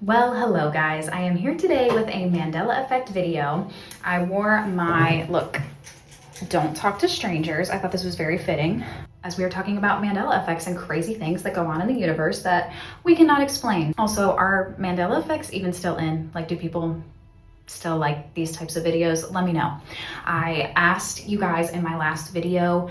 Well, hello guys. I am here today with a Mandela Effect video. I wore my, look, don't talk to strangers. I thought this was very fitting as we are talking about Mandela effects and crazy things that go on in the universe that we cannot explain. Also, are Mandela effects even still in? Like, do people still like these types of videos? Let me know. I asked you guys in my last video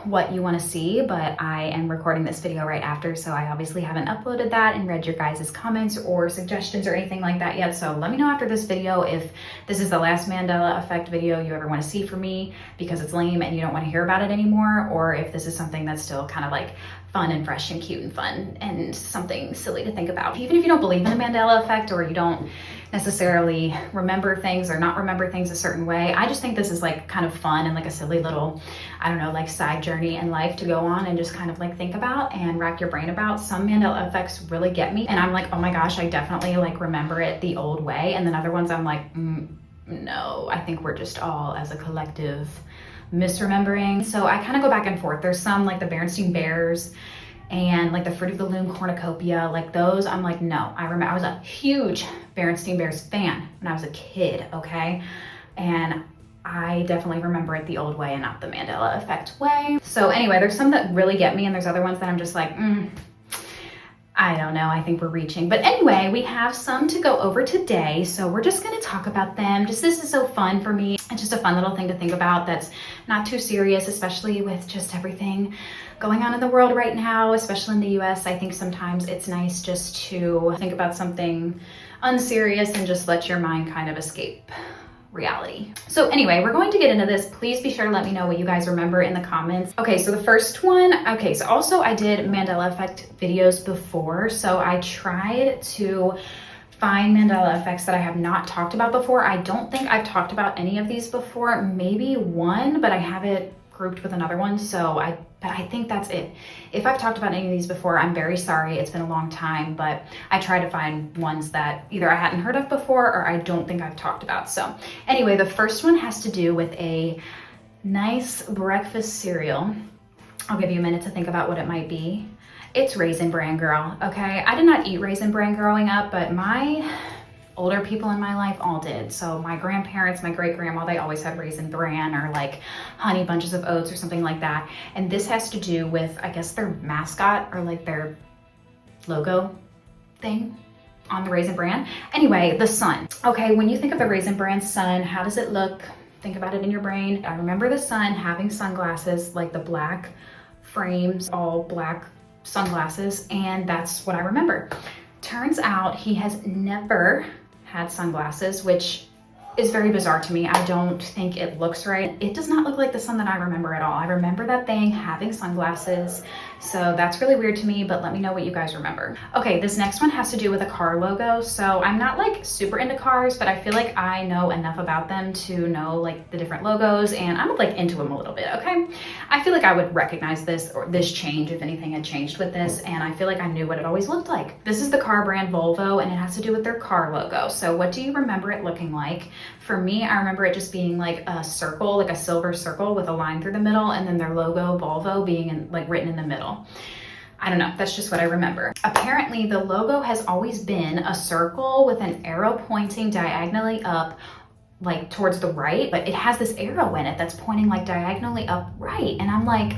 what you want to see, but I am recording this video right after, so I obviously haven't uploaded that and read your guys' comments or suggestions or anything like that yet. So let me know after this video if this is the last Mandela Effect video you ever want to see from me because it's lame and you don't want to hear about it anymore, or if this is something that's still kind of like fun and fresh and cute and fun and something silly to think about. Even if you don't believe in the Mandela Effect or you don't necessarily remember things or not remember things a certain way, I just think this is like kind of fun and like a silly little, I don't know, like side journey in life to go on and just kind of like think about and rack your brain about. Some Mandela Effects really get me and I'm like, oh my gosh, I definitely like remember it the old way. And then other ones I'm like, no, I think we're just all as a collective misremembering. So I kind of go back and forth. There's some like the Berenstain Bears and like the Fruit of the Loom cornucopia, like those, I'm like, no. I remember I was a huge Berenstain Bears fan when I was a kid, okay? And I definitely remember it the old way and not the Mandela Effect way. So anyway, there's some that really get me and there's other ones that I'm just like, I don't know, I think we're reaching. But anyway, we have some to go over today, so we're just gonna talk about them. Just this is so fun for me. It's just a fun little thing to think about that's not too serious, especially with just everything going on in the world right now, especially in the US. I think sometimes it's nice just to think about something unserious and just let your mind kind of escape reality. So anyway, we're going to get into this. Please be sure to let me know what you guys remember in the comments. Okay, so the first one, okay, so also I did Mandela Effect videos before, so I tried to find Mandela Effects that I have not talked about before. I don't think I've talked about any of these before, maybe one, but I have it grouped with another one, so I think that's it. If I've talked about any of these before, I'm very sorry. It's been a long time, but I try to find ones that either I hadn't heard of before or I don't think I've talked about. So anyway, the first one has to do with a nice breakfast cereal. I'll give you a minute to think about what it might be. It's Raisin Bran, girl, okay? I did not eat Raisin Bran growing up, but my older people in my life all did. So my grandparents, my great grandma, they always had Raisin Bran or like honey bunches of oats or something like that. And this has to do with, I guess, their mascot or like their logo thing on the Raisin Bran. Anyway, the sun. Okay, when you think of the Raisin Bran sun, how does it look? Think about it in your brain. I remember the sun having sunglasses, like the black frames, all black sunglasses, and that's what I remember. Turns out he has never had sunglasses, which is very bizarre to me. I don't think it looks right. It does not look like the sun that I remember at all. I remember that thing having sunglasses, so that's really weird to me, but let me know what you guys remember. Okay, this next one has to do with a car logo. So I'm not like super into cars, but I feel like I know enough about them to know like the different logos, and I'm like into them a little bit, okay? I feel like I would recognize this or this change if anything had changed with this, and I feel like I knew what it always looked like. This is the car brand Volvo, and it has to do with their car logo. So what do you remember it looking like? For me, I remember it just being like a circle, like a silver circle with a line through the middle, and then their logo, Volvo, being like written in the middle. I don't know, that's just what I remember. Apparently, the logo has always been a circle with an arrow pointing diagonally up, like towards the right, but it has this arrow in it that's pointing like diagonally up right. And I'm like,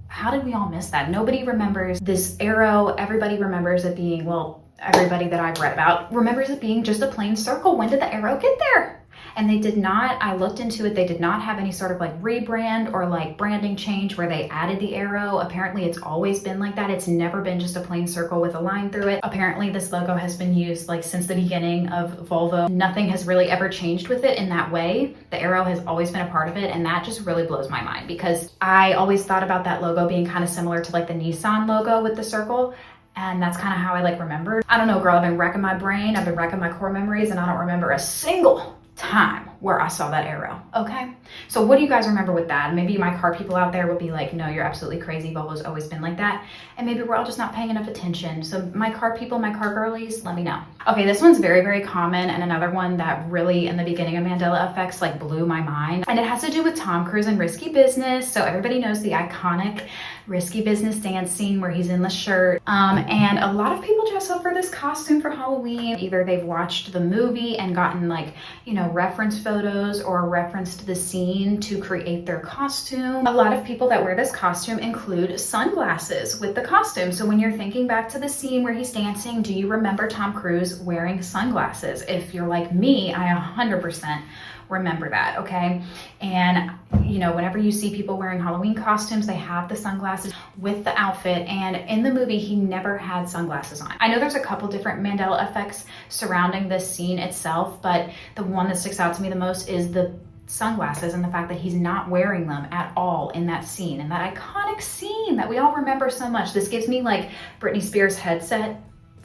how did we all miss that? Nobody remembers this arrow. Everybody remembers it being, well, everybody that I've read about remembers it being just a plain circle. When did the arrow get there? And they did not, I looked into it, they did not have any sort of like rebrand or like branding change where they added the arrow. Apparently it's always been like that. It's never been just a plain circle with a line through it. Apparently this logo has been used like since the beginning of Volvo. Nothing has really ever changed with it in that way. The arrow has always been a part of it, and that just really blows my mind because I always thought about that logo being kind of similar to like the Nissan logo with the circle. And that's kind of how I like remembered. I don't know, girl, I've been wrecking my brain, I've been wrecking my core memories, and I don't remember a single time where I saw that arrow, okay? So what do you guys remember with that? Maybe my car people out there would be like, no, you're absolutely crazy. Volvo's always been like that. And maybe we're all just not paying enough attention. So my car people, my car girlies, let me know. Okay, this one's very, very common, and another one that really in the beginning of Mandela Effects like blew my mind. And it has to do with Tom Cruise and Risky Business. So everybody knows the iconic Risky Business dance scene where he's in the shirt. And a lot of people dress up for this costume for Halloween. Either they've watched the movie and gotten like, you know, reference photos or referenced the scene to create their costume. A lot of people that wear this costume include sunglasses with the costume. So when you're thinking back to the scene where he's dancing, do you remember Tom Cruise wearing sunglasses? If you're like me, I 100% remember that, okay? And you know, whenever you see people wearing Halloween costumes, they have the sunglasses with the outfit, and in the movie he never had sunglasses on. I know there's a couple different Mandela effects surrounding this scene itself, but the one that sticks out to me the most is the sunglasses and the fact that he's not wearing them at all in that scene, in that iconic scene that we all remember so much. This gives me like Britney Spears headset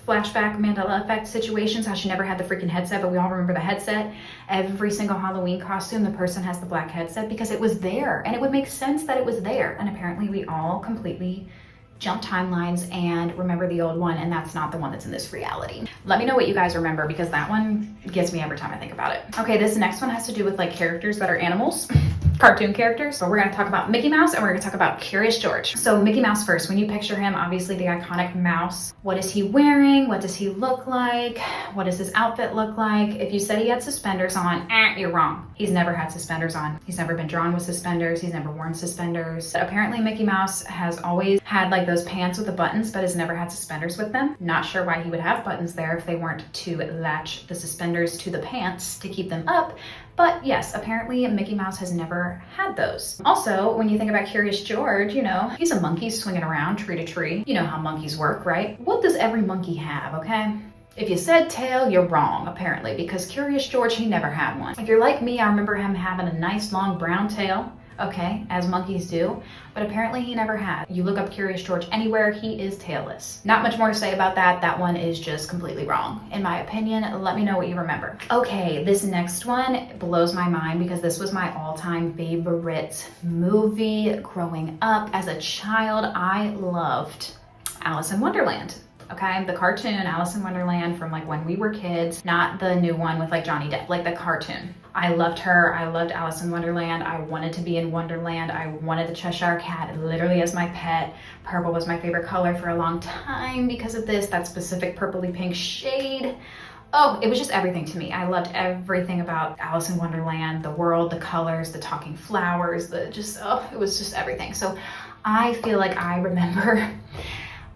flashback Mandela Effect situations, how she never had the freaking headset, but we all remember the headset. Every single Halloween costume, the person has the black headset because it was there, and it would make sense that it was there. And apparently we all completely jump timelines and remember the old one, and that's not the one that's in this reality. Let me know what you guys remember, because that one gets me every time I think about it. Okay, this next one has to do with like characters that are animals. Cartoon characters. So we're gonna talk about Mickey Mouse, and we're gonna talk about Curious George. So Mickey Mouse first. When you picture him, obviously the iconic mouse. What is he wearing? What does he look like? What does his outfit look like? If you said he had suspenders on, you're wrong. He's never had suspenders on. He's never been drawn with suspenders. He's never worn suspenders. But apparently Mickey Mouse has always had like those pants with the buttons, but has never had suspenders with them. Not sure why he would have buttons there if they weren't to latch the suspenders to the pants to keep them up. But yes, apparently Mickey Mouse has never had those. Also, when you think about Curious George, you know, he's a monkey swinging around tree to tree. You know how monkeys work, right? What does every monkey have, okay? If you said tail, you're wrong, apparently, because Curious George, he never had one. If you're like me, I remember him having a nice long brown tail, okay, as monkeys do, but apparently he never had. You look up Curious George anywhere, he is tailless. Not much more to say about that. That one is just completely wrong, in my opinion. Let me know what you remember. Okay, this next one blows my mind because this was my all-time favorite movie growing up. As a child, I loved Alice in Wonderland. Okay, the cartoon Alice in Wonderland from like when we were kids, not the new one with like Johnny Depp, like the cartoon. I loved her. I loved Alice in Wonderland. I wanted to be in Wonderland. I wanted the Cheshire Cat literally as my pet. Purple was my favorite color for a long time because of this, that specific purpley pink shade. Oh, it was just everything to me. I loved everything about Alice in Wonderland, the world, the colors, the talking flowers, it was just everything. So I feel like I remember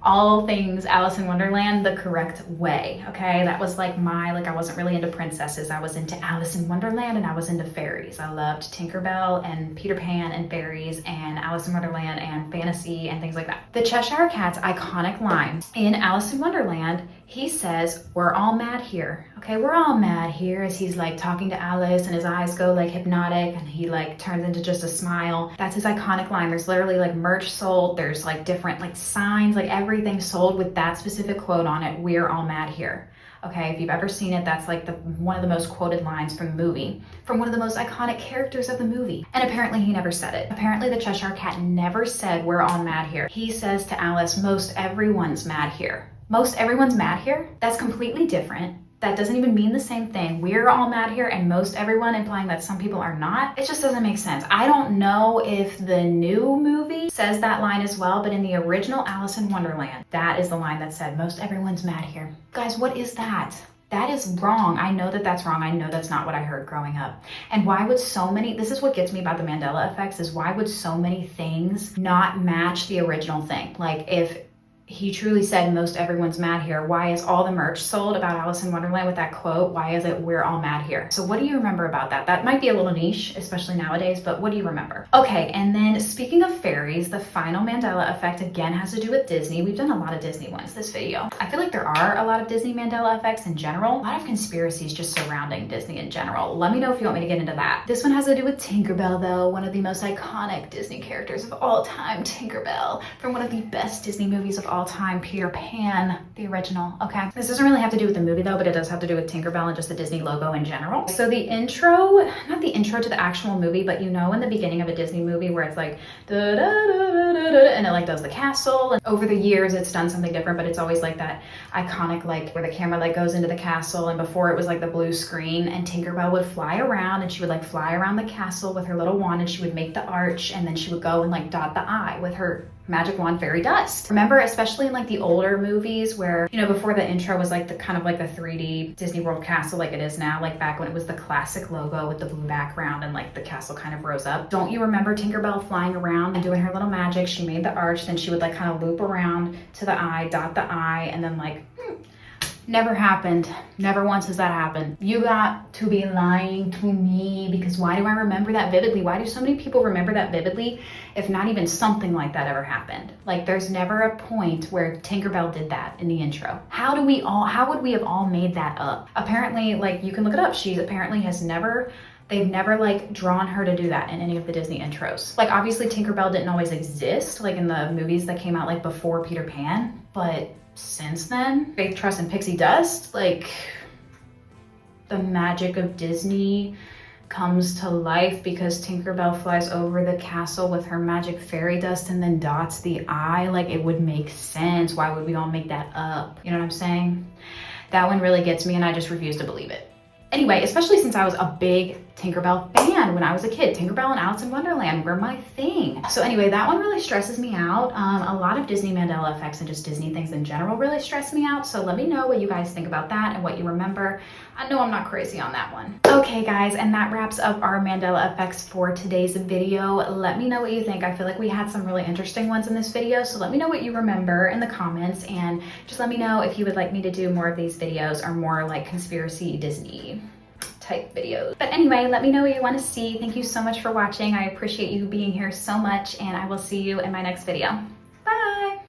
all things Alice in Wonderland the correct way, okay? That was like I wasn't really into princesses. I was into Alice in Wonderland, and I was into fairies. I loved Tinkerbell and Peter Pan and fairies and Alice in Wonderland and fantasy and things like that. The Cheshire Cat's iconic line in Alice in Wonderland, he says, "We're all mad here." Okay, we're all mad here, as he's like talking to Alice and his eyes go like hypnotic and he like turns into just a smile. That's his iconic line. There's literally like merch sold. There's like different like signs, like everything sold with that specific quote on it. "We're all mad here." Okay, if you've ever seen it, that's like one of the most quoted lines from the movie, from one of the most iconic characters of the movie. And apparently he never said it. Apparently the Cheshire Cat never said, "We're all mad here." He says to Alice, "Most everyone's mad here." Most everyone's mad here? That's completely different. That doesn't even mean the same thing. We're all mad here and most everyone, implying that some people are not. It just doesn't make sense. I don't know if the new movie says that line as well, but in the original Alice in Wonderland, that is the line that said, "Most everyone's mad here." Guys, what is that? That is wrong. I know that that's wrong. I know that's not what I heard growing up. And why would this is what gets me about the Mandela effects, is why would so many things not match the original thing? Like if he truly said, "Most everyone's mad here," why is all the merch sold about Alice in Wonderland with that quote? Why is it "We're all mad here"? So what do you remember about that? That might be a little niche, especially nowadays, but what do you remember? Okay, and then speaking of fairies, the final Mandela effect again has to do with Disney. We've done a lot of Disney ones this video. I feel like there are a lot of Disney Mandela effects in general, a lot of conspiracies just surrounding Disney in general. Let me know if you want me to get into that. This one has to do with Tinkerbell though, one of the most iconic Disney characters of all time, Tinkerbell, from one of the best Disney movies of all-time Peter Pan, the original, okay? This doesn't really have to do with the movie though, but it does have to do with Tinkerbell and just the Disney logo in general. So the intro, not the intro to the actual movie, but you know in the beginning of a Disney movie where it's like, da, da, da, da, da, da, and it like does the castle. And over the years, it's done something different, but it's always like that iconic, like where the camera like goes into the castle, and before it was like the blue screen, and Tinkerbell would fly around, and she would like fly around the castle with her little wand, and she would make the arch, and then she would go and like dot the I with her magic wand fairy dust. Remember, especially in like the older movies where, you know, before the intro was like the kind of like the 3D Disney World castle like it is now, like back when it was the classic logo with the blue background and like the castle kind of rose up. Don't you remember Tinkerbell flying around and doing her little magic? She made the arch, then she would like kind of loop around to the eye, dot the I, and then like, never happened. Never once has that happened. You got to be lying to me, because why do I remember that vividly? Why do so many people remember that vividly if not even something like that ever happened? Like there's never a point where Tinkerbell did that in the intro. How would we have all made that up? Apparently, like you can look it up. She apparently they've never like drawn her to do that in any of the Disney intros. Like obviously Tinkerbell didn't always exist like in the movies that came out like before Peter Pan, but since then, Faith, Trust, and Pixie Dust, like the magic of Disney comes to life because Tinkerbell flies over the castle with her magic fairy dust and then dots the I. Like it would make sense. Why would we all make that up? You know what I'm saying? That one really gets me and I just refuse to believe it. Anyway, especially since I was a big Tinkerbell fan when I was a kid. Tinkerbell and Alice in Wonderland were my thing. So anyway, that one really stresses me out. A lot of Disney Mandela effects and just Disney things in general really stress me out. So let me know what you guys think about that and what you remember. I know I'm not crazy on that one. Okay guys, and that wraps up our Mandela effects for today's video. Let me know what you think. I feel like we had some really interesting ones in this video. So let me know what you remember in the comments, and just let me know if you would like me to do more of these videos or more like conspiracy Disney type videos. But anyway, let me know what you want to see. Thank you so much for watching. I appreciate you being here so much, and I will see you in my next video.